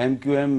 MQM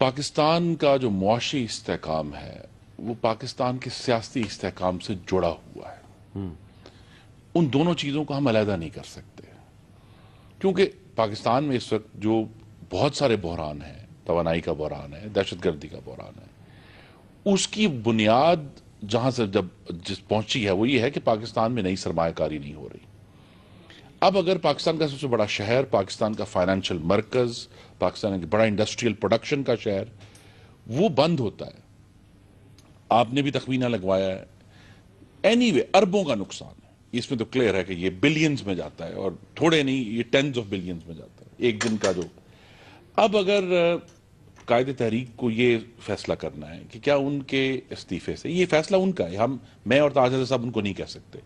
Pakistan کا جو معاشی استحکام ہے وہ پاکستان کے سیاسی استحکام سے جڑا ہوا ہے. ان دونوں چیزوں کو ہم علیحدہ نہیں کر سکتے، کیونکہ پاکستان میں اس وقت جو بہت سارے بحران ہیں، توانائی کا بحران ہے، دہشت گردی کا بحران ہے، اس کی بنیاد جہاں سے جس پہنچی ہے وہ یہ ہے کہ پاکستان میں نئی سرمایہ کاری نہیں ہو رہی. اب اگر پاکستان کا سب سے بڑا شہر، پاکستان کا فائنینشل مرکز، پاکستان کا بڑا انڈسٹریل پروڈکشن کا شہر وہ بند ہوتا ہے، آپ نے بھی تخمینہ لگوایا ہے، اینی وے اربوں کا نقصان ہے. اس میں تو کلیئر ہے کہ یہ بلینز میں جاتا ہے، اور تھوڑے نہیں، یہ ٹینز آف بلینز میں جاتا ہے ایک دن کا جو. اب اگر قائد تحریک کو یہ فیصلہ کرنا ہے کہ کیا ان کے استعفے سے، یہ فیصلہ ان کا ہے، میں اور تاج حیدر صاحب ان کو نہیں کہہ سکتے،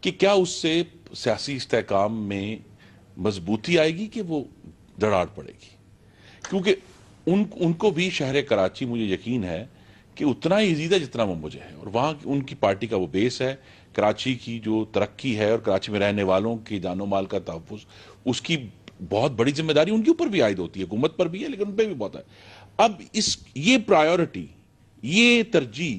کہ کیا اس سے سیاسی استحکام میں مضبوطی آئے گی کہ وہ دراڑ پڑے گی. کیونکہ ان کو بھی شہر کراچی مجھے یقین ہے کہ اتنا ہی عزیز ہے جتنا وہ مجھے ہے، اور وہاں ان کی پارٹی کا وہ بیس ہے. کراچی کی جو ترقی ہے اور کراچی میں رہنے والوں کی جان و مال کا تحفظ، اس کی بہت بڑی ذمہ داری ان کے اوپر بھی عائد ہوتی ہے، حکومت پر بھی ہے لیکن ان پہ بھی بہت ہے. اب یہ پرائیورٹی، یہ ترجیح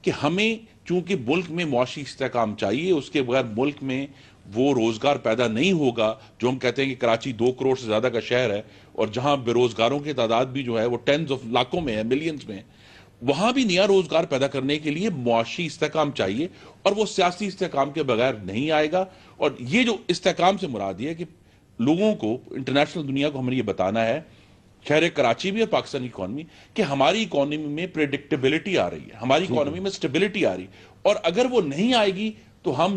کہ ہمیں چونکہ ملک میں معاشی استحکام چاہیے، اس کے بغیر ملک میں وہ روزگار پیدا نہیں ہوگا جو ہم کہتے ہیں کہ کراچی 2 کروڑ سے زیادہ کا شہر ہے، اور جہاں بے روزگاروں کی تعداد بھی جو ہے وہ ٹینز آف لاکھوں میں ہے، ملینز میں ہے. وہاں بھی نیا روزگار پیدا کرنے کے لیے معاشی استحکام چاہیے، اور وہ سیاسی استحکام کے بغیر نہیں آئے گا. اور یہ جو استحکام سے مراد یہ ہے کہ لوگوں کو، انٹرنیشنل دنیا کو ہمیں یہ بتانا ہے، شہر کراچی بھی اور پاکستانی اکانومی، کہ ہماری اکانومی میں پریڈکٹیبلٹی آ رہی ہے، ہماری اکانومی میں سٹیبلٹی آ رہی ہے. اور اگر وہ نہیں آئے گی تو ہم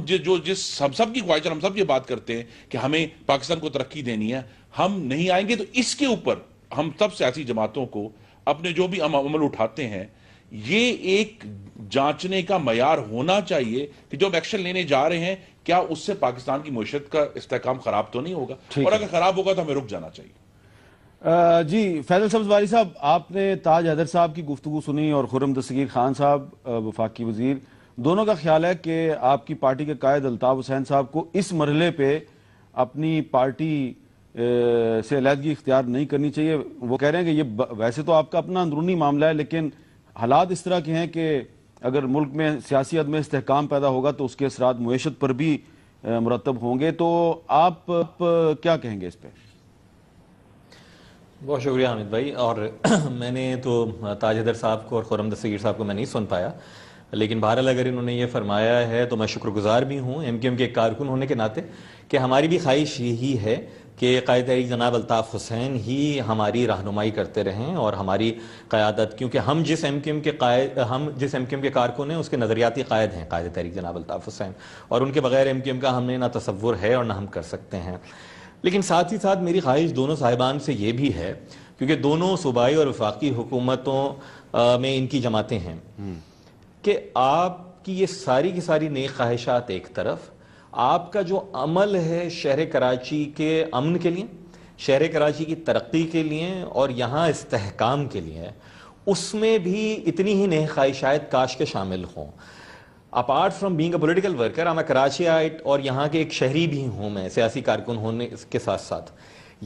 ہم سب کی خواہش، ہم سب یہ بات کرتے ہیں کہ ہمیں پاکستان کو ترقی دینی ہے، ہم نہیں آئیں گے. تو اس کے اوپر ہم سب سیاسی جماعتوں کو اپنے جو بھی عمل اٹھاتے ہیں، یہ ایک جانچنے کا معیار ہونا چاہیے کہ جو ہم ایکشن لینے جا رہے ہیں کیا اس سے پاکستان کی معیشت کا استحکام خراب تو نہیں ہوگا، اور اگر خراب ہوگا تو ہمیں رک جانا چاہیے. جی فیضل سبزواری صاحب، آپ نے تاج حیدر صاحب کی گفتگو سنی اور خرم دستگیر خان صاحب وفاقی وزیر، دونوں کا خیال ہے کہ آپ کی پارٹی کے قائد الطاف حسین صاحب کو اس مرحلے پہ اپنی پارٹی سے علیحدگی اختیار نہیں کرنی چاہیے. وہ کہہ رہے ہیں کہ یہ ویسے تو آپ کا اپنا اندرونی معاملہ ہے، لیکن حالات اس طرح کے ہیں کہ اگر ملک میں سیاسی عدم استحکام پیدا ہوگا تو اس کے اثرات معیشت پر بھی مرتب ہوں گے. تو آپ کیا کہیں گے اس پہ؟ بہت شکریہ حامد بھائی. اور میں نے تو تاج حیدر صاحب کو اور خرم دستگیر صاحب کو میں نہیں سن پایا، لیکن بہرحال اگر انہوں نے یہ فرمایا ہے تو میں شکر گزار بھی ہوں ایم کیو ایم کے ایک کارکن ہونے کے ناطے، کہ ہماری بھی خواہش یہی ہے کہ قائد تحریک جناب الطاف حسین ہی ہماری رہنمائی کرتے رہیں اور ہماری قیادت، کیونکہ ہم جس ایم کیو ایم کے کارکن ہیں اس کے نظریاتی قائد ہیں قائد تحریک جناب الطاف حسین، اور ان کے بغیر ایم کیو ایم کا ہمیں نہ تصور ہے اور نہ ہم کر سکتے ہیں. لیکن ساتھ ہی ساتھ میری خواہش دونوں صاحبان سے یہ بھی ہے، کیونکہ دونوں صوبائی اور وفاقی حکومتوں میں ان کی جماعتیں ہیں، کہ آپ کی یہ ساری کی ساری نیک خواہشات ایک طرف، آپ کا جو عمل ہے شہر کراچی کے امن کے لیے، شہر کراچی کی ترقی کے لیے اور یہاں استحکام کے لیے، اس میں بھی اتنی ہی نیک خواہشات کاش کے شامل ہوں. Apart from being a political worker, I'm a کراچیائٹ اور یہاں کے ایک شہری بھی ہوں میں، سیاسی کارکن ہونے کے ساتھ ساتھ.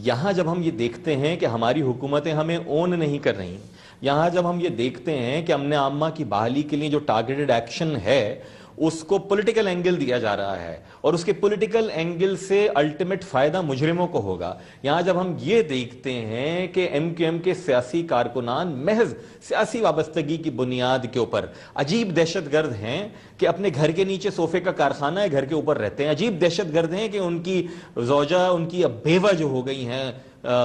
یہاں جب ہم یہ دیکھتے ہیں کہ ہماری حکومتیں ہمیں اون نہیں کر رہی، یہاں جب ہم یہ دیکھتے ہیں کہ امن عامہ کی بحالی کے لیے جو ٹارگیٹڈ ایکشن ہے اس کو پولیٹیکل اینگل دیا جا رہا ہے، اور اس کے پولیٹیکل اینگل سے الٹیمیٹ فائدہ مجرموں کو ہوگا، یہاں جب ہم یہ دیکھتے ہیں کہ ایم کیو ایم کے سیاسی کارکنان محض سیاسی وابستگی کی بنیاد کے اوپر عجیب دہشت گرد ہیں کہ اپنے گھر کے نیچے صوفے کا کارخانہ ہے، گھر کے اوپر رہتے ہیں، عجیب دہشت گرد ہیں کہ ان کی زوجہ، ان کی بیوہ جو ہو گئی ہیں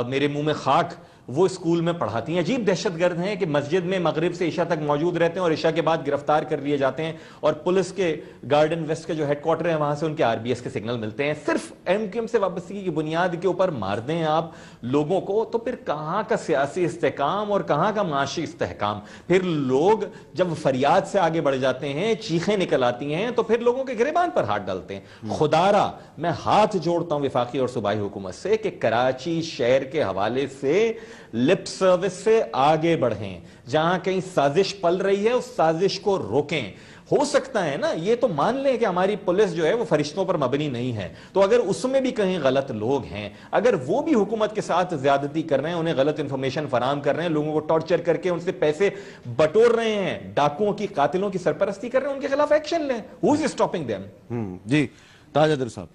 میرے منہ میں خاک، وہ اسکول میں پڑھاتی ہیں، عجیب دہشت گرد ہیں کہ مسجد میں مغرب سے عشاء تک موجود رہتے ہیں اور عشاء کے بعد گرفتار کر لیے جاتے ہیں، اور پولیس کے گارڈن ویسٹ کے جو ہیڈ کوارٹر ہیں وہاں سے ان کے آر بی ایس کے سگنل ملتے ہیں. صرف ایم کیو ایم سے وابستگی کی بنیاد کے اوپر مار دیں آپ لوگوں کو، تو پھر کہاں کا سیاسی استحکام اور کہاں کا معاشی استحکام؟ پھر لوگ جب فریاد سے آگے بڑھ جاتے ہیں، چیخیں نکل آتی ہیں، تو پھر لوگوں کے گریبان پر ہاتھ ڈالتے ہیں. خدارا میں ہاتھ جوڑتا ہوں وفاقی اور صوبائی حکومت سے کہ کراچی شہر کے حوالے سے لپ سروس سے آگے بڑھیں، جہاں کہیں سازش پل رہی ہے اس سازش کو روکیں. ہو سکتا ہے نا، یہ تو مان لیں کہ ہماری پولیس جو ہے وہ فرشتوں پر مبنی نہیں ہے، تو اگر اس میں بھی کہیں غلط لوگ ہیں، اگر وہ بھی حکومت کے ساتھ زیادتی کر رہے ہیں، انہیں غلط انفارمیشن فراہم کر رہے ہیں، لوگوں کو ٹارچر کر کے ان سے پیسے بٹور رہے ہیں، ڈاکوؤں کی، قاتلوں کی سرپرستی کر رہے ہیں، ان کے خلاف ایکشن لیں. Who is stopping them؟ جی تاج حیدر صاحب.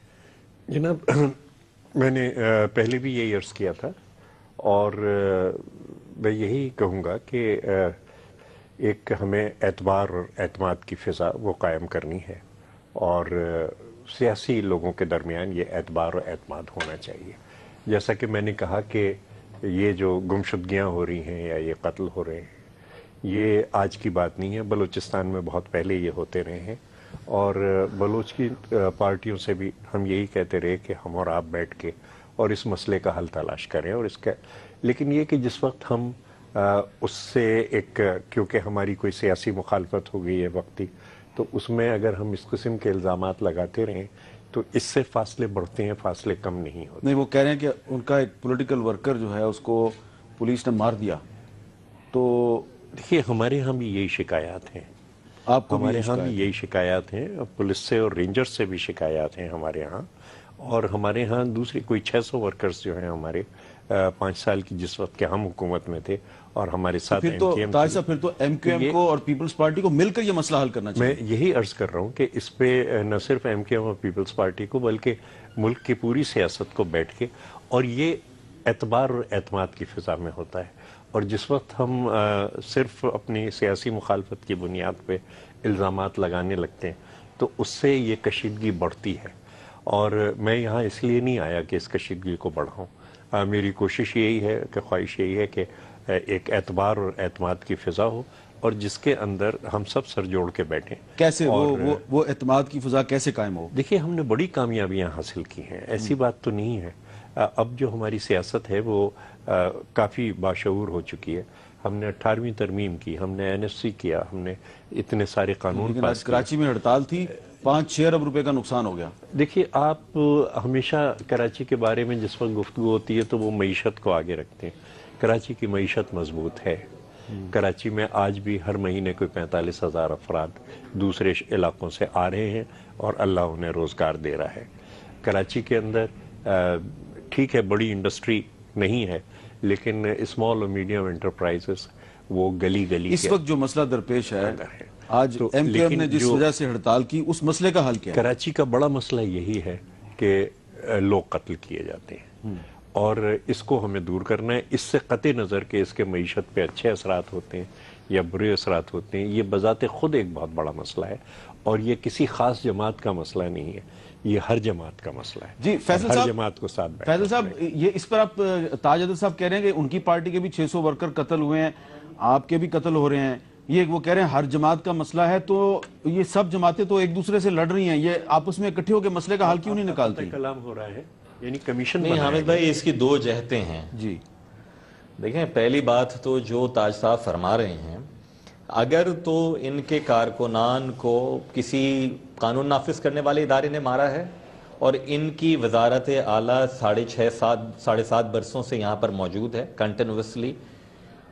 جناب میں نے پہلے بھی یہی عرض کیا تھا، اور میں یہی کہوں گا کہ ایک ہمیں اعتبار اور اعتماد کی فضا وہ قائم کرنی ہے، اور سیاسی لوگوں کے درمیان یہ اعتبار اور اعتماد ہونا چاہیے. جیسا کہ میں نے کہا کہ یہ جو گمشدگیاں ہو رہی ہیں یا یہ قتل ہو رہے ہیں، یہ آج کی بات نہیں ہے، بلوچستان میں بہت پہلے یہ ہوتے رہے ہیں، اور بلوچ کی پارٹیوں سے بھی ہم یہی کہتے رہے کہ ہم اور آپ بیٹھ کے اور اس مسئلے کا حل تلاش کریں، اور اس کا لیکن یہ کہ جس وقت ہم اس سے ایک، کیونکہ ہماری کوئی سیاسی مخالفت ہو گئی ہے وقتی، تو اس میں اگر ہم اس قسم کے الزامات لگاتے رہیں تو اس سے فاصلے بڑھتے ہیں، فاصلے کم نہیں ہوتے. نہیں، وہ کہہ رہے ہیں کہ ان کا ایک پولیٹیکل ورکر جو ہے اس کو پولیس نے مار دیا. تو دیکھیے ہمارے ہاں بھی یہی شکایات ہیں، آپ کو ہمارے ہاں بھی یہی شکایات ہیں، پولیس سے اور رینجر سے بھی شکایات ہیں ہمارے ہاں، اور ہمارے ہاں دوسری کوئی 600 ورکرز جو ہیں ہمارے 5 سال کی جس وقت کے ہم حکومت میں تھے اور ہمارے ساتھ پھر تو تاج صاحب، پھر تو ایم کیو ایم کو اور پیپلز پارٹی کو مل کر یہ مسئلہ حل کرنا چاہیے. میں یہی عرض کر رہا ہوں کہ اس پہ نہ صرف ایم کیو ایم اور پیپلز پارٹی کو بلکہ ملک کی پوری سیاست کو بیٹھ کے، اور یہ اعتبار اور اعتماد کی فضا میں ہوتا ہے. اور جس وقت ہم صرف اپنی سیاسی مخالفت کی بنیاد پہ الزامات لگانے لگتے ہیں تو اس سے یہ کشیدگی بڑھتی ہے، اور میں یہاں اس لیے نہیں آیا کہ اس کشیدگی کو بڑھاؤں. میری کوشش یہی ہے کہ خواہش یہی ہے کہ ایک اعتبار اور اعتماد کی فضا ہو، اور جس کے اندر ہم سب سر جوڑ کے بیٹھیں. کیسے وہ اعتماد کی فضا کیسے قائم ہو؟ دیکھیے ہم نے بڑی کامیابیاں حاصل کی ہیں، ایسی بات تو نہیں ہے. اب جو ہماری سیاست ہے وہ کافی باشعور ہو چکی ہے. ہم نے 18ویں ترمیم کی، ہم نے NSC کیا، ہم نے اتنے سارے قانون پاس کیے. کراچی میں ہڑتال تھی، 5-6 ارب روپے کا نقصان ہو گیا. دیکھیے آپ ہمیشہ کراچی کے بارے میں جس وقت گفتگو ہوتی ہے تو وہ معیشت کو آگے رکھتے ہیں. کراچی کی معیشت مضبوط ہے. کراچی میں آج بھی ہر مہینے کوئی 45,000 افراد دوسرے علاقوں سے آ رہے ہیں اور اللہ انہیں روزگار دے رہا ہے. کراچی کے اندر ٹھیک ہے بڑی انڈسٹری نہیں ہے، لیکن اسمال اور میڈیم انٹرپرائزز وہ گلی گلی اس وقت جو مسئلہ درپیش ہے آج ایم کیو ایم نے جس وجہ سے ہڑتال کی، اس مسئلے کا حل کیا ہے؟ کراچی کا بڑا مسئلہ یہی ہے کہ لوگ قتل کیے جاتے ہیں، اور اس کو ہمیں دور کرنا ہے. اس سے قطع نظر کہ اس کے معیشت پہ اچھے اثرات ہوتے ہیں یا برے اثرات ہوتے ہیں، یہ بذات خود ایک بہت بڑا مسئلہ ہے، اور یہ کسی خاص جماعت کا مسئلہ نہیں ہے، یہ ہر جماعت کا مسئلہ ہے. جی فیصل ہر صاحب، جماعت کو ساتھ بیٹھنا فیصل صاحب یہ اس پر آپ تاج حیدر صاحب کہہ رہے ہیں کہ ان کی پارٹی کے بھی 600 ورکر قتل ہوئے ہیں، آپ کے بھی قتل ہو رہے ہیں، یہ وہ کہہ رہے ہیں ہر جماعت کا مسئلہ ہے، تو یہ سب جماعتیں تو ایک دوسرے سے لڑ رہی ہیں، یہ آپس میں اکٹھے ہو کے مسئلے کا حل کیوں نہیں نکالتی؟ کلام ہو رہا ہے، یعنی کمیشن نہیں حامد بھائی، اس کی 2 جہتیں ہیں. جی دیکھیں، پہلی بات تو جو تاج صاحب فرما رہے ہیں، اگر تو ان کے کارکنان کو کسی قانون نافذ کرنے والے ادارے نے مارا ہے اور ان کی وزارت اعلیٰ 6.5-7 برسوں سے یہاں پر موجود ہے کنٹینوسلی،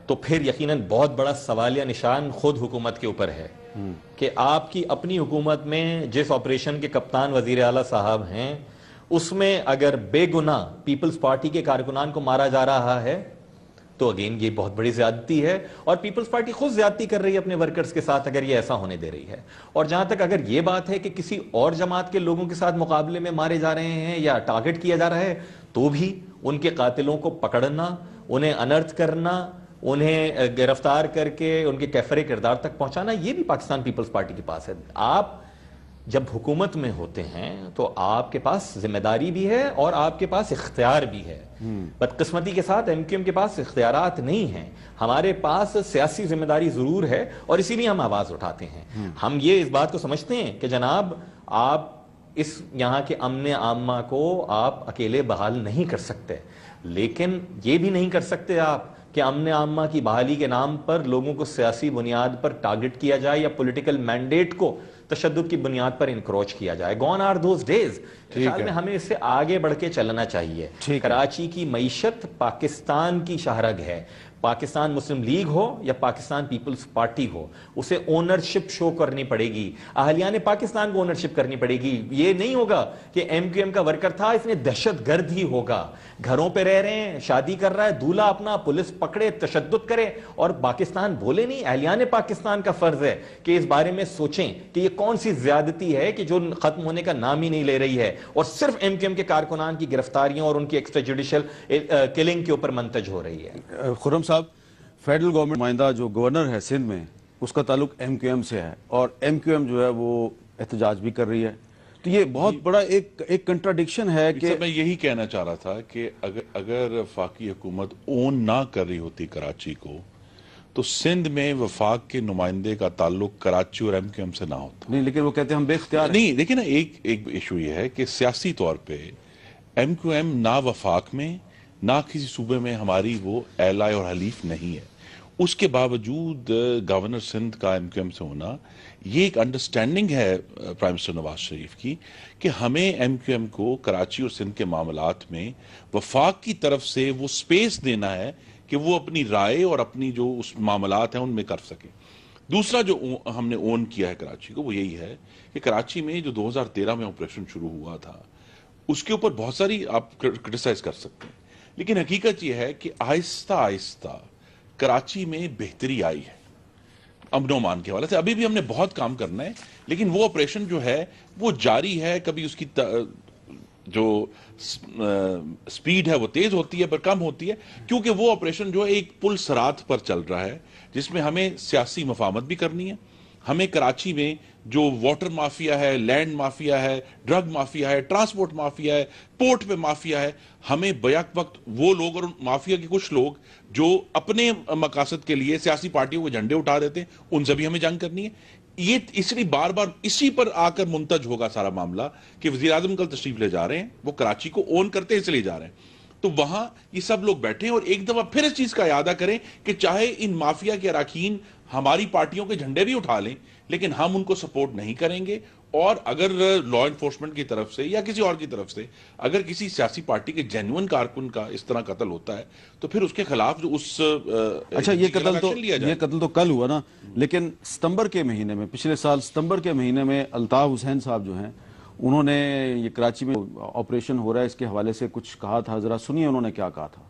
تو پھر یقیناً بہت بڑا سوالیہ نشان خود حکومت کے اوپر ہے کہ آپ کی اپنی حکومت میں جس آپریشن کے کپتان وزیر اعلیٰ صاحب ہیں، اس میں اگر بے گناہ پیپلز پارٹی کے کارکنان کو مارا جا رہا ہے تو اگین یہ بہت بڑی زیادتی ہے، اور پیپلز پارٹی خود زیادتی کر رہی ہے اپنے ورکرز کے ساتھ اگر یہ ایسا ہونے دے رہی ہے. اور جہاں تک اگر یہ بات ہے کہ کسی اور جماعت کے لوگوں کے ساتھ مقابلے میں مارے جا رہے ہیں یا ٹارگٹ کیا جا رہا ہے، تو بھی ان کے قاتلوں کو پکڑنا، انہیں انرتھ کرنا، انہیں گرفتار کر کے ان کے کیفر کردار تک پہنچانا، یہ بھی پاکستان پیپلز پارٹی کے پاس ہے. آپ جب حکومت میں ہوتے ہیں تو آپ کے پاس ذمہ داری بھی ہے اور آپ کے پاس اختیار بھی ہے. بدقسمتی کے ساتھ ایم کیو ایم کے پاس اختیارات نہیں ہیں، ہمارے پاس سیاسی ذمہ داری ضرور ہے، اور اسی لیے ہم آواز اٹھاتے ہیں. ہم یہ اس بات کو سمجھتے ہیں کہ جناب آپ اس یہاں کے امن عامہ کو آپ اکیلے بحال نہیں کر سکتے، لیکن یہ بھی نہیں کر سکتے آپ کہ امن عامہ کی بحالی کے نام پر لوگوں کو سیاسی بنیاد پر ٹارگٹ کیا جائے یا پولیٹیکل مینڈیٹ کو تشدد کی بنیاد پر انکروچ کیا جائے. Gone are those days. خیال میں ہمیں اس سے آگے بڑھ کے چلنا چاہیے. کراچی کی معیشت پاکستان کی شاہرگ ہے. پاکستان مسلم لیگ ہو یا پاکستان پیپلز پارٹی ہو، اسے اونرشپ شو کرنی پڑے گی، اہلیان پاکستان کو اونرشپ کرنی پڑے گی۔ یہ نہیں ہوگا کہ ایم کیو ایم کا ورکر تھا اس نے دہشت گرد ہی ہوگا، گھروں پہ رہ رہے ہیں، شادی کر رہا ہے دولہا اپنا، پولیس پکڑے، تشدد کرے اور پاکستان بولے نہیں۔ اہلیان پاکستان کا فرض ہے کہ اس بارے میں سوچیں کہ یہ کون سی زیادتی ہے کہ جو ختم ہونے کا نام ہی نہیں لے رہی ہے اور صرف ایم کیو ایم کے کارکنان کی گرفتاریوں اور ان کی ایکسٹرا جوڈیشل کلنگ کے اوپر منتج ہو رہی ہے۔ خرم صاحب، فیڈرل گورنمنٹ نمائندہ جو گورنر ہے سندھ میں، اس کا تعلق ایم کیو ایم سے ہے اور ایم کیو ایم جو ہے وہ احتجاج بھی کر رہی ہے، تو یہ بہت بڑا ایک کنٹراڈکشن ہے کہ میں یہی کہنا چاہ رہا تھا کہ اگر وفاقی حکومت اون نہ کر رہی ہوتی کراچی کو تو سندھ میں وفاق کے نمائندے کا تعلق کراچی اور ایم کیو ایم سے نہ ہوتا۔ نہیں، لیکن وہ کہتے ہیں ہم بے اختیار ہیں۔ نہیں، دیکھیں نا، ایک ایشو یہ ہے کہ سیاسی طور پہ ایم کیو ایم نہ وفاق میں نہ کسی صوبے میں ہماری وہ اہلائے اور حلیف نہیں ہے، اس کے باوجود گورنر سندھ کا ایم کیو ایم سے ہونا یہ ایک انڈرسٹینڈنگ ہے پرائم منسٹر نواز شریف کی کہ ہمیں ایم کیو ایم کو کراچی اور سندھ کے معاملات میں وفاق کی طرف سے وہ سپیس دینا ہے کہ وہ اپنی رائے اور اپنی جو اس معاملات ہیں ان میں کر سکیں۔ دوسرا جو ہم نے اون کیا ہے کراچی کو وہ یہی ہے کہ کراچی میں جو 2013 میں آپریشن شروع ہوا تھا اس کے اوپر بہت ساری آپ کرٹیسائز کر سکتے ہیں، لیکن حقیقت یہ ہے کہ آہستہ آہستہ کراچی میں بہتری آئی ہے امن و امان کے حوالے سے۔ ابھی بھی ہم نے بہت کام کرنا ہے، لیکن وہ آپریشن جو ہے وہ جاری ہے، کبھی اس کی جو سپیڈ ہے وہ تیز ہوتی ہے پر کم ہوتی ہے، کیونکہ وہ آپریشن جو ہے ایک پل صراط پر چل رہا ہے جس میں ہمیں سیاسی مفاہمت بھی کرنی ہے۔ ہمیں کراچی میں جو واٹر مافیا ہے، لینڈ مافیا ہے، ڈرگ مافیا ہے، ٹرانسپورٹ مافیا ہے، پورٹ پہ مافیا ہے، ہمیں بیک وقت وہ لوگ اور مافیا کے کچھ لوگ جو اپنے مقاصد کے لیے سیاسی پارٹیوں کے جھنڈے اٹھا دیتے ہیں ان سے بھی ہمیں جنگ کرنی ہے۔ یہ اس لیے بار بار اسی پر آ کر منتج ہوگا سارا معاملہ کہ وزیر اعظم کل تشریف لے جا رہے ہیں، وہ کراچی کو اون کرتے اس لیے جا رہے ہیں، تو وہاں یہ سب لوگ بیٹھیں اور ایک دفعہ پھر اس چیز کا اعادہ کریں کہ چاہے ان مافیا کے اراکین ہماری پارٹیوں کے جھنڈے بھی اٹھا لیں لیکن ہم ان کو سپورٹ نہیں کریں گے، اور اگر لا انفورسمنٹ کی طرف سے یا کسی اور کی طرف سے اگر کسی سیاسی پارٹی کے جینوئن کارکن کا اس طرح قتل ہوتا ہے تو پھر اس کے خلاف جو اس اچھا یہ قتل تو کل ہوا نا، لیکن ستمبر کے مہینے میں، پچھلے سال ستمبر کے مہینے میں الطاف حسین صاحب جو ہیں انہوں نے یہ کراچی میں آپریشن ہو رہا ہے اس کے حوالے سے کچھ کہا تھا، ذرا سنیے انہوں نے کیا کہا تھا۔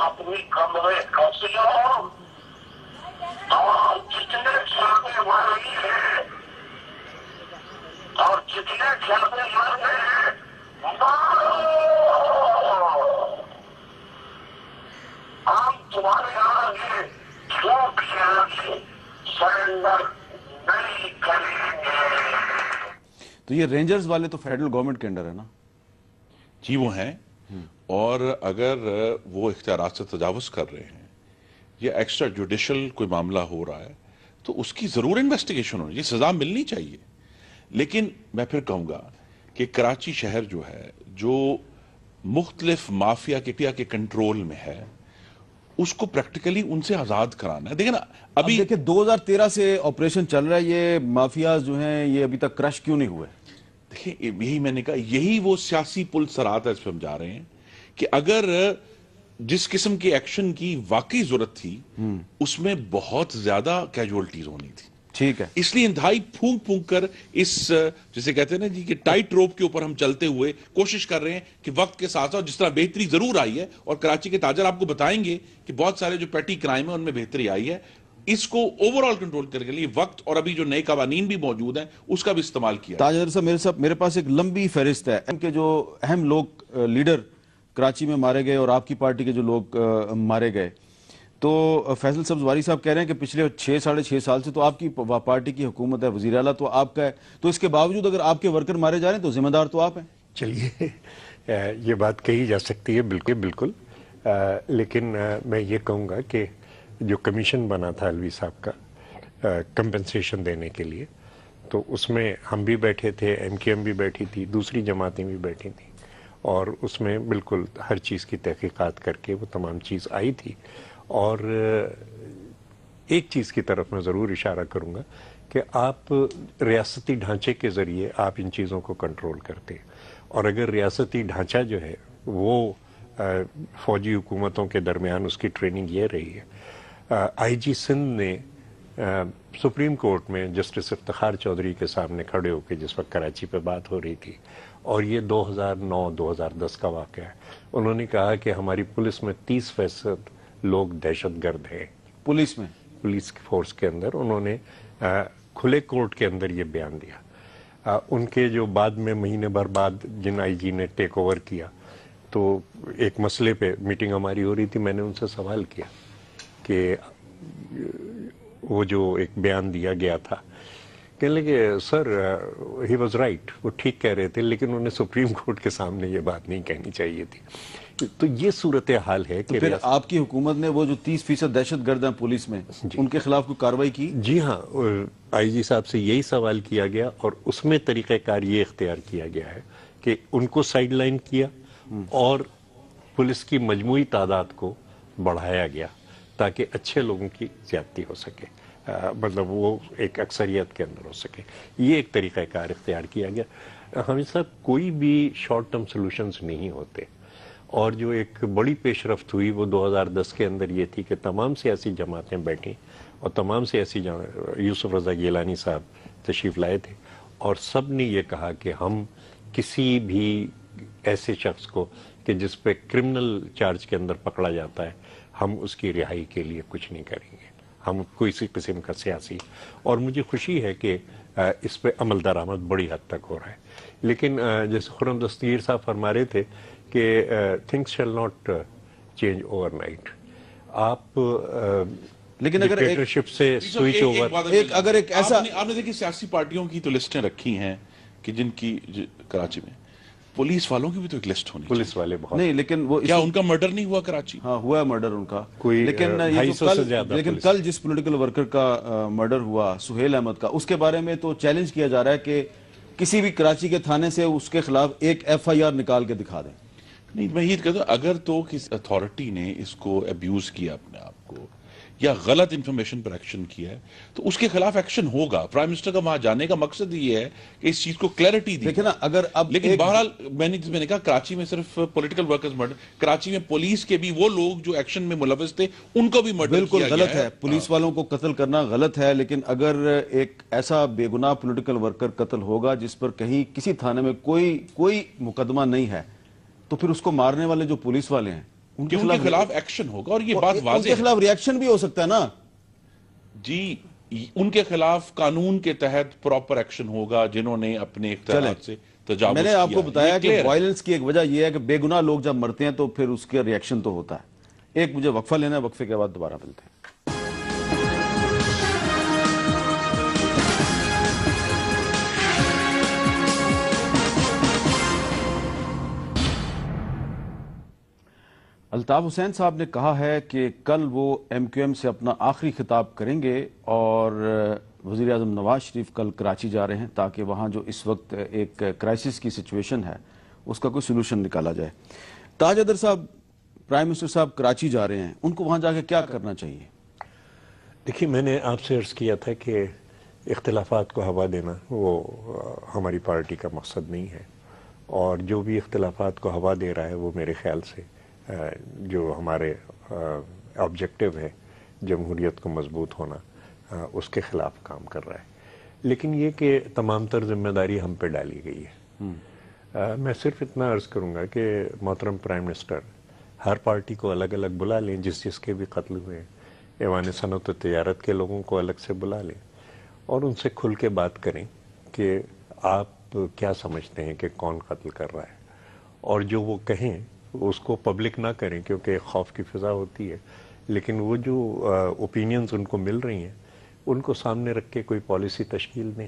اپنی کمرے کس جاؤ اور جتنے چھاپے ماری ہیں اور جتنے چھاپے مارے ہیں ہم تمہارے آگے جھوٹ کے آگے سرنڈر نہیں کریں گے۔ تو یہ رینجرز والے تو فیڈرل گورنمنٹ کے انڈر ہے نا؟ جی وہ ہیں، اور اگر وہ اختیارات سے تجاوز کر رہے ہیں یا ایکسٹرا جوڈیشل کوئی معاملہ ہو رہا ہے تو اس کی ضرور انویسٹیگیشن ہونی، یہ سزا ملنی چاہیے۔ لیکن میں پھر کہوں گا کہ کراچی شہر جو ہے جو مختلف مافیا کے کنٹرول میں ہے اس کو پریکٹیکلی ان سے آزاد کرانا ہے۔ دیکھیں نا، ابھی دیکھیں 2013 سے آپریشن چل رہا ہے، یہ مافیاز جو ہیں یہ ابھی تک کرش کیوں نہیں ہوئے؟ دیکھیں یہی میں نے کہا، یہی وہ سیاسی پل صراط ہے اس پہ ہم جا رہے ہیں کہ اگر جس قسم کی ایکشن کی واقعی ضرورت تھی اس میں بہت زیادہ کیجوالٹیز ہونی تھی، ٹھیک ہے، اس لیے انتہائی پھونک پھونک کر اس جسے کہتے ہیں نا جی کہ ٹائٹ روپ کے اوپر ہم چلتے ہوئے کوشش کر رہے ہیں کہ وقت کے ساتھ ساتھ جس طرح بہتری ضرور آئی ہے، اور کراچی کے تاجر آپ کو بتائیں گے کہ بہت سارے جو پیٹی کرائم ہیں ان میں بہتری آئی ہے، اس کو اوورآل کنٹرول کرنے کے لیے وقت اور ابھی جو نئے قوانین بھی موجود ہیں اس کا بھی استعمال کیا۔ تاجر صاحب میرے پاس ایک لمبی فہرست ہے ان کے جو اہم لوگ لیڈر کراچی میں مارے گئے اور آپ کی پارٹی کے جو لوگ مارے گئے، تو فیصل سبزواری صاحب کہہ رہے ہیں کہ پچھلے 6-6.5 سال سے تو آپ کی پارٹی کی حکومت ہے، وزیر اعلیٰ تو آپ کا ہے، تو اس کے باوجود اگر آپ کے ورکر مارے جا رہے ہیں تو ذمہ دار تو آپ ہیں۔ چلیے یہ بات کہی جا سکتی ہے، بالکل، لیکن میں یہ کہوں گا کہ جو کمیشن بنا تھا الوی صاحب کا کمپنسیشن دینے کے لیے، تو اس میں ہم بھی بیٹھے تھے، ایم کیو ایم بھی بیٹھی تھی، دوسری جماعتیں بھی بیٹھی تھیں، اور اس میں بالکل ہر چیز کی تحقیقات کر کے وہ تمام چیز آئی تھی۔ اور ایک چیز کی طرف میں ضرور اشارہ کروں گا کہ آپ ریاستی ڈھانچے کے ذریعے آپ ان چیزوں کو کنٹرول کرتے ہیں، اور اگر ریاستی ڈھانچہ جو ہے وہ فوجی حکومتوں کے درمیان اس کی ٹریننگ یہ رہی ہے. آئی جی سندھ نے سپریم کورٹ میں جسٹس افتخار چودھری کے سامنے کھڑے ہو کے جس وقت کراچی پہ بات ہو رہی تھی، اور یہ 2009-2010 کا واقعہ ہے، انہوں نے کہا کہ ہماری پولیس میں 30% لوگ دہشت گرد ہیں. پولیس فورس کے اندر انہوں نے کھلے کورٹ کے اندر یہ بیان دیا. ان کے جو بعد میں مہینے بھر بعد جن آئی جی نے ٹیک اوور کیا، تو ایک مسئلے پہ میٹنگ ہماری ہو رہی تھی، میں نے ان سے سوال کیا کہ وہ جو ایک بیان دیا گیا تھا، کہنے لگے سر ہی واز رائٹ، وہ ٹھیک کہہ رہے تھے، لیکن انہیں سپریم کورٹ کے سامنے یہ بات نہیں کہنی چاہیے تھی. تو یہ صورتحال ہے کہ پھر آپ کی حکومت نے وہ جو 30% دہشت گرد ہیں پولیس میں، ان کے خلاف کوئی کارروائی کی؟ جی ہاں، آئی جی صاحب سے یہی سوال کیا گیا، اور اس میں طریقہ کار یہ اختیار کیا گیا ہے کہ ان کو سائیڈ لائن کیا اور پولیس کی مجموعی تعداد کو بڑھایا گیا تاکہ اچھے لوگوں کی زیادتی ہو سکے، مطلب وہ ایک اکثریت کے اندر ہو سکے. یہ ایک طریقہ کار اختیار کیا گیا. حامد صاحب، کوئی بھی شارٹ ٹرم سلوشنز نہیں ہوتے، اور جو ایک بڑی پیش رفت ہوئی وہ 2010 کے اندر یہ تھی کہ تمام سیاسی جماعتیں بیٹھیں، اور تمام سیاسی یوسف رضا گیلانی صاحب تشریف لائے تھے، اور سب نے یہ کہا کہ ہم کسی بھی ایسے شخص کو کہ جس پہ کرمنل چارج کے اندر پکڑا جاتا ہے، ہم اس کی رہائی کے لیے کچھ نہیں کریں گے، ہم کوئی سی قسم کا سیاسی. اور مجھے خوشی ہے کہ اس پہ عمل درآمد بڑی حد تک ہو رہا ہے. لیکن جیسے خرم دستگیر صاحب فرما رہے تھے کہ things shall not change over night. آپ لیکن اگر ڈکٹیٹرشپ سے سوئچ اوور، اگر ایک ایسا آپ نے دیکھی سیاسی پارٹیوں کی تو لسٹیں رکھی ہیں کہ جن کی کراچی میں، پولیس والوں کی بھی تو ایک لسٹ ہونی، پولیس والے بہت نہیں، لیکن وہ کیا ان کا مرڈر نہیں ہوا کراچی؟ ہاں ہوا ہے مرڈر ان کا، کوئی لیکن لیکن کل جس پولیٹیکل ورکر کا مرڈر ہوا سہیل احمد کا، اس کے بارے میں تو چیلنج کیا جا رہا ہے کہ کسی بھی کراچی کے تھانے سے اس کے خلاف ایک FIR نکال کے دکھا دیں. نہیں، میں یہ کہتا ہوں اگر تو کسی اتھارٹی نے اس کو ابیوز کیا اپنے آپ کو یا غلط انفارمیشن پر ایکشن کیا ہے تو اس کے خلاف ایکشن ہوگا. پرائم منسٹر کا وہاں جانے کا مقصد یہ ہے کہ اس چیز کو کلیئرٹی دی. دیکھیں نا، اگر اب لیکن بہرحال میں نے کہا کراچی میں صرف پولیٹیکل ورکرز مرڈر، کراچی میں پولیس کے بھی وہ لوگ جو ایکشن میں ملوث تھے ان کو بھی مرڈر بالکل غلط ہے. پولیس والوں کو قتل کرنا غلط ہے، لیکن اگر ایک ایسا بے گناہ پولیٹیکل ورکر قتل ہوگا جس پر کہیں کسی تھانے میں کوئی مقدمہ نہیں ہے، تو پھر اس کو مارنے والے جو پولیس والے ہیں ان کے خلاف ایکشن ہوگا. اور یہ بات واضح ہے، ان کے خلاف ریاکشن بھی ہو سکتا ہے نا جی، ان کے خلاف قانون کے تحت پراپر ایکشن ہوگا جنہوں نے اپنے اختیارات سے تجاوز کیا. میں نے آپ کو بتایا کہ وائلنس کی ایک وجہ یہ ہے کہ بے گناہ لوگ جب مرتے ہیں تو پھر اس کے ریاکشن تو ہوتا ہے. ایک مجھے وقفہ لینا ہے، وقفے کے بعد دوبارہ ملتے ہیں. الطاف حسین صاحب نے کہا ہے کہ کل وہ MQM سے اپنا آخری خطاب کریں گے، اور وزیر اعظم نواز شریف کل کراچی جا رہے ہیں تاکہ وہاں جو اس وقت ایک کرائسس کی سچویشن ہے اس کا کوئی سلوشن نکالا جائے. تاج حیدر صاحب، پرائم منسٹر صاحب کراچی جا رہے ہیں، ان کو وہاں جا کے کیا کرنا چاہیے؟ دیکھیے، میں نے آپ سے عرض کیا تھا کہ اختلافات کو ہوا دینا وہ ہماری پارٹی کا مقصد نہیں ہے، اور جو بھی اختلافات کو ہوا دے رہا ہے وہ میرے خیال سے جو ہمارے آبجیکٹو ہے جمہوریت کو مضبوط ہونا، اس کے خلاف کام کر رہا ہے. لیکن یہ کہ تمام تر ذمہ داری ہم پہ ڈالی گئی ہے. میں صرف اتنا عرض کروں گا کہ محترم پرائم منسٹر ہر پارٹی کو الگ الگ بلا لیں، جس کے بھی قتل ہوئے، ایوان صنعت و تجارت کے لوگوں کو الگ سے بلا لیں اور ان سے کھل کے بات کریں کہ آپ کیا سمجھتے ہیں کہ کون قتل کر رہا ہے، اور جو وہ کہیں اس کو پبلک نہ کریں کیونکہ خوف کی فضا ہوتی ہے. لیکن وہ جو اوپینینز ان کو مل رہی ہیں ان کو سامنے رکھ کے کوئی پالیسی تشکیل دیں،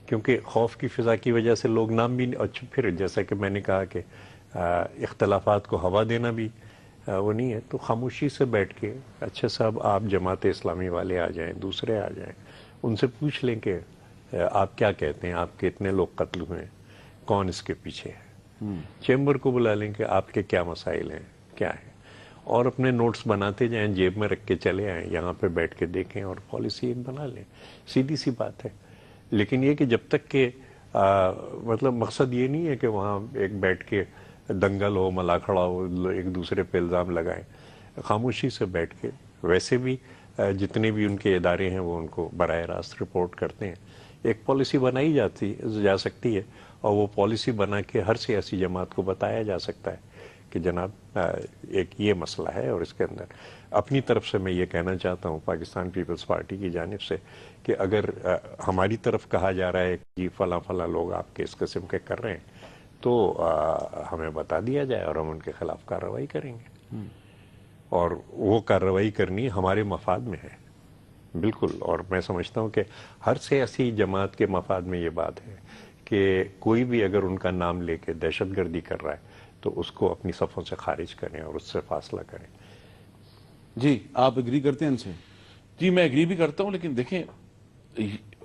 کیونکہ خوف کی فضا کی وجہ سے لوگ نام بھی، اچھا پھر جیسا کہ میں نے کہا کہ اختلافات کو ہوا دینا بھی وہ نہیں ہے، تو خاموشی سے بیٹھ کے اچھا صاحب آپ جماعت اسلامی والے آ جائیں، دوسرے آ جائیں، ان سے پوچھ لیں کہ آپ کیا کہتے ہیں، آپ کے اتنے لوگ قتل ہوئے ہیں، کون اس کے پیچھے ہے. چیمبر کو بلا لیں کہ آپ کے کیا مسائل ہیں، کیا ہیں، اور اپنے نوٹس بناتے جائیں، جیب میں رکھ کے چلے آئیں، یہاں پہ بیٹھ کے دیکھیں اور پالیسی ایک بنا لیں. سیدھی سی بات ہے. لیکن یہ کہ جب تک کہ مطلب مقصد یہ نہیں ہے کہ وہاں ایک بیٹھ کے دنگل ہو، ملاکھڑا ہو، ایک دوسرے پہ الزام لگائیں. خاموشی سے بیٹھ کے ویسے بھی جتنے بھی ان کے ادارے ہیں وہ ان کو براہ راست رپورٹ کرتے ہیں. ایک پالیسی بنائی جا سکتی ہے اور وہ پالیسی بنا کے ہر سیاسی جماعت کو بتایا جا سکتا ہے کہ جناب ایک یہ مسئلہ ہے. اور اس کے اندر اپنی طرف سے میں یہ کہنا چاہتا ہوں پاکستان پیپلز پارٹی کی جانب سے کہ اگر ہماری طرف کہا جا رہا ہے کہ فلاں فلاں لوگ آپ کے اس قسم کے کر رہے ہیں تو ہمیں بتا دیا جائے اور ہم ان کے خلاف کارروائی کریں گے. اور وہ کارروائی کرنی ہمارے مفاد میں ہے بالکل. اور میں سمجھتا ہوں کہ ہر سیاسی جماعت کے مفاد میں یہ بات ہے کہ کوئی بھی اگر ان کا نام لے کے دہشت گردی کر رہا ہے تو اس کو اپنی صفوں سے خارج کریں اور اس سے فاصلہ کریں. جی آپ اگری کرتے ہیں ان سے؟ جی میں اگری بھی کرتا ہوں، لیکن دیکھیں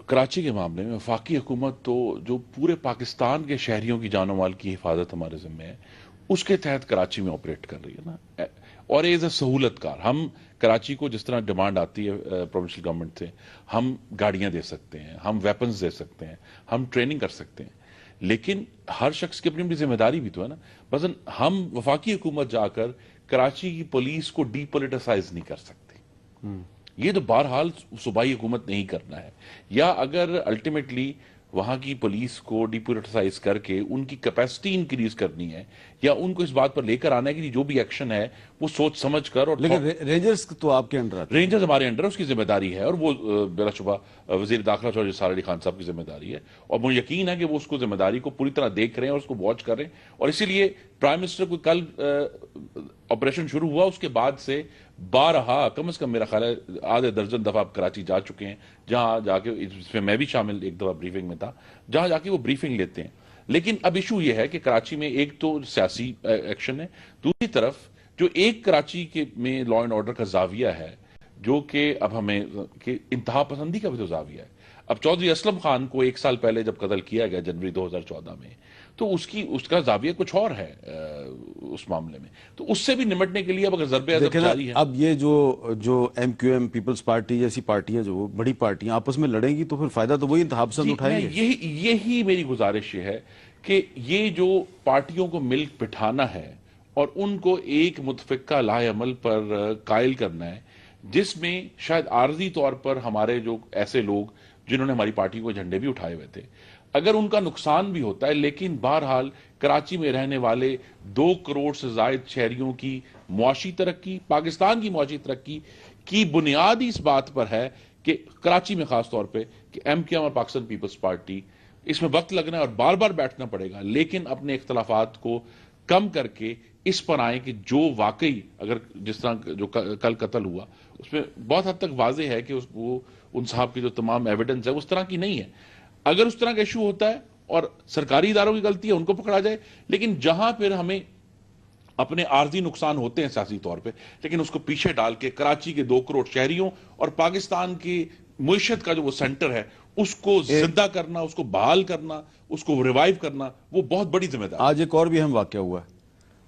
کراچی کے معاملے میں وفاقی حکومت تو جو پورے پاکستان کے شہریوں کی جان و مال کی حفاظت ہمارے ذمہ ہے اس کے تحت کراچی میں آپریٹ کر رہی ہے نا. اور ایز اے سہولت کار ہم کراچی کو جس طرح ڈیمانڈ آتی ہے پروونشل گورنمنٹ سے، ہم گاڑیاں دے سکتے ہیں، ہم ویپنز دے سکتے ہیں، ہم ٹریننگ کر سکتے ہیں، لیکن ہر شخص کی اپنی اپنی ذمہ داری بھی تو ہے نا. مثلا ہم وفاقی حکومت جا کر کراچی کی پولیس کو ڈی پولیٹیسائز نہیں کر سکتی. یہ تو بہرحال صوبائی حکومت نہیں کرنا ہے. یا اگر الٹیمیٹلی وہاں کی پولیس کو ڈی پولیٹیسائز کر کے ان کی کیپیسٹی انکریز کرنی ہے یا ان کو اس بات پر لے کر آنا ہے کہ جو بھی ایکشن ہے وہ سوچ سمجھ کر. اور لیکن رینجرز تو آپ کے انڈر آتے ہیں. رینجرز ہمارے انڈر اس کی ذمہ داری ہے اور وہ بلا شبہ وزیر داخلہ چودھری نثار علی خان صاحب کی ذمہ داری ہے اور مجھے یقین ہے کہ وہ اس کو ذمہ داری کو پوری طرح دیکھ رہے ہیں اور اس کو واچ کر رہے ہیں. اور اسی لیے پرائم منسٹر کو کل آپریشن شروع ہوا اس کے بعد سے بارہا کم از کم میرا خیال ہے آدھے درجن دفعہ آپ کراچی جا چکے ہیں، جہاں جا کے اس میں بھی شامل ایک دفعہ بریفنگ میں تھا، جہاں جا کے وہ بریفنگ لیتے ہیں. لیکن اب ایشو یہ ہے کہ کراچی میں ایک تو سیاسی ایکشن ہے، دوسری طرف جو ایک کراچی کے میں لا اینڈ آرڈر کا زاویہ ہے جو کہ اب ہمیں کہ انتہا پسندی کا بھی تو زاویہ ہے. اب چودھری اسلم خان کو 1 سال پہلے جب قتل کیا گیا جنوری 2014 میں تو اس کا زاویہ کچھ اور ہے اس معاملے میں. تو اس سے بھی نمٹنے کے لیے اب اگر ضرب عضب جاری ہے. اب یہ جو M Q M Peoples Party جیسی پارٹیاں جو بڑی پارٹیاں آپس میں لڑیں گی تو پھر فائدہ تو وہی انتہا پسند اٹھائیں گے. یہی میری گزارش یہ ہے کہ یہ جو پارٹیوں کو مل بٹھانا ہے اور ان کو ایک متفقہ لائحہ عمل پر قائل کرنا ہے جس میں شاید عارضی طور پر ہمارے جو ایسے لوگ جنہوں نے ہماری پارٹی کو جھنڈے بھی اٹھائے ہوئے تھے اگر ان کا نقصان بھی ہوتا ہے، لیکن بہرحال کراچی میں رہنے والے 2 کروڑ سے زائد شہریوں کی معاشی ترقی، پاکستان کی معاشی ترقی کی بنیاد ہی اس بات پر ہے کہ کراچی میں خاص طور پہ کہ ایم کیو ایم اور پاکستان پیپلز پارٹی اس میں وقت لگنا ہے اور بار بار بیٹھنا پڑے گا، لیکن اپنے اختلافات کو کم کر کے اس پر آئیں کہ جو واقعی اگر جس طرح جو کل قتل ہوا اس میں بہت حد تک واضح ہے کہ وہ ان صاحب کی جو تمام ایویڈنس ہے اس طرح کی نہیں ہے. اگر اس طرح کا ایشو ہوتا ہے اور سرکاری اداروں کی غلطی ہے ان کو پکڑا جائے، لیکن جہاں پھر ہمیں اپنے عارضی نقصان ہوتے ہیں سیاسی طور پہ لیکن اس کو پیچھے ڈال کے کراچی کے 2 کروڑ شہریوں اور پاکستان کی معیشت کا جو وہ سینٹر ہے اس کو زندہ کرنا، اس کو بحال کرنا، اس کو ریوائیو کرنا وہ بہت بڑی ذمہ داری. آج ایک اور بھی اہم واقعہ ہوا ہے،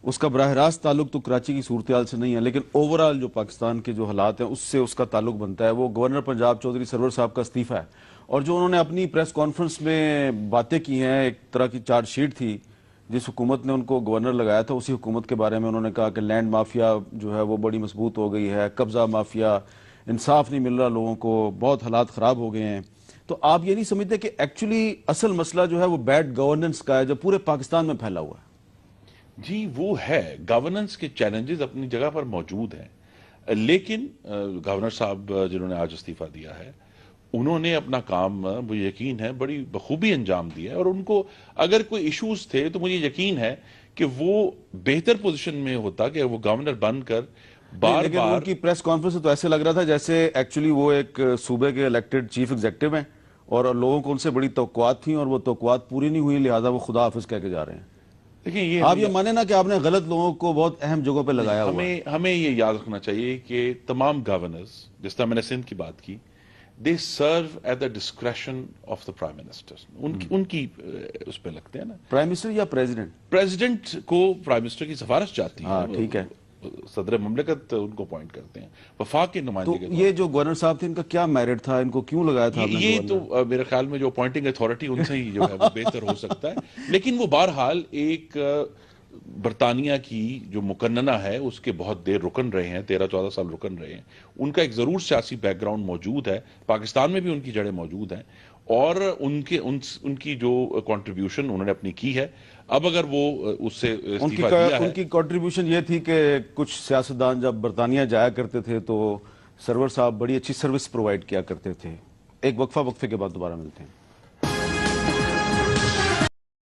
اس کا براہ راست تعلق تو کراچی کی صورتحال سے نہیں ہے لیکن اوورال جو پاکستان کے جو حالات ہیں اس سے اس کا تعلق بنتا ہے. وہ گورنر پنجاب چودھری سرور صاحب کا استعفیٰ ہے اور جو انہوں نے اپنی پریس کانفرنس میں باتیں کی ہیں، ایک طرح کی چارج شیٹ تھی جس حکومت نے ان کو گورنر لگایا تھا اسی حکومت کے بارے میں انہوں نے کہا کہ لینڈ مافیا جو ہے وہ بڑی مضبوط ہو گئی ہے، قبضہ مافیا، انصاف نہیں مل رہا لوگوں کو، بہت حالات خراب ہو گئے ہیں. تو آپ یہ نہیں سمجھتے کہ ایکچولی اصل مسئلہ جو ہے وہ بیڈ گورننس کا ہے جو پورے پاکستان میں پھیلا ہوا ہے؟ جی وہ ہے، گورننس کے چیلنجز اپنی جگہ پر موجود ہیں، لیکن گورنر صاحب جنہوں نے آج استعفیٰ دیا ہے انہوں نے اپنا کام مجھے یقین ہے بڑی بخوبی انجام دیا ہے اور ان کو اگر کوئی ایشوز تھے تو مجھے یقین ہے کہ وہ بہتر پوزیشن میں ہوتا کہ وہ گورنر بن کر بار لیکن بار. ان کی پریس کانفرنس سے تو ایسے لگ رہا تھا جیسے ایکچولی وہ ایک صوبے کے الیکٹڈ چیف ایگزیکٹو ہیں اور لوگوں کو ان سے بڑی توقعات تھیں اور وہ توقعات پوری نہیں ہوئی لہٰذا وہ خدا حافظ کہہ کے جا رہے ہیں. دیکھیں آپ یہ مانیں نا کہ آپ نے غلط لوگوں کو بہت اہم جگہوں پہ لگایا ہوا ہے. ہمیں یہ یاد رکھنا چاہیے کہ تمام گورنرز جس طرح میں نے سندھ کی بات کی they serve at the discretion of the prime minister. ان کی اس پہ لگتے ہیں نا پرائم منسٹر یا پریزیڈنٹ؟ پریزیڈنٹ کو پرائم منسٹر کی سفارش جاتی ہے. ہاں ٹھیک ہے. صدر مملکت ان کو اپوائنٹ کرتے ہیں وفاق کے نمائندے کے. تو یہ جو گورنر صاحب تھے ان کا کیا میرٹ تھا، ان کو کیوں لگایا تھا؟ یہ تو میرے خیال میں جو اپوائنٹنگ اتھارٹی ان سے ہی جو ہے وہ بہتر ہو سکتا ہے، لیکن وہ بہرحال ایک برطانیہ کی جو مقننہ ہے اس کے بہت دیر رکن رہے ہیں، 13-14 سال رکن رہے ہیں، ان کا ایک ضرور سیاسی بیک گراؤنڈ موجود ہے، پاکستان میں بھی ان کی جڑیں موجود ہیں، اور ان کی جو کنٹریبیوشن انہوں نے اپنی کی ہے، اب اگر وہ اس سے استعفیٰ دیا ہے۔ ان کی کنٹریبیوشن یہ تھی کہ کچھ سیاستدان جب برطانیہ جایا کرتے تھے تو سرور صاحب بڑی اچھی سروس پرووائڈ کیا کرتے تھے۔ ایک وقفے کے بعد دوبارہ ملتے ہیں۔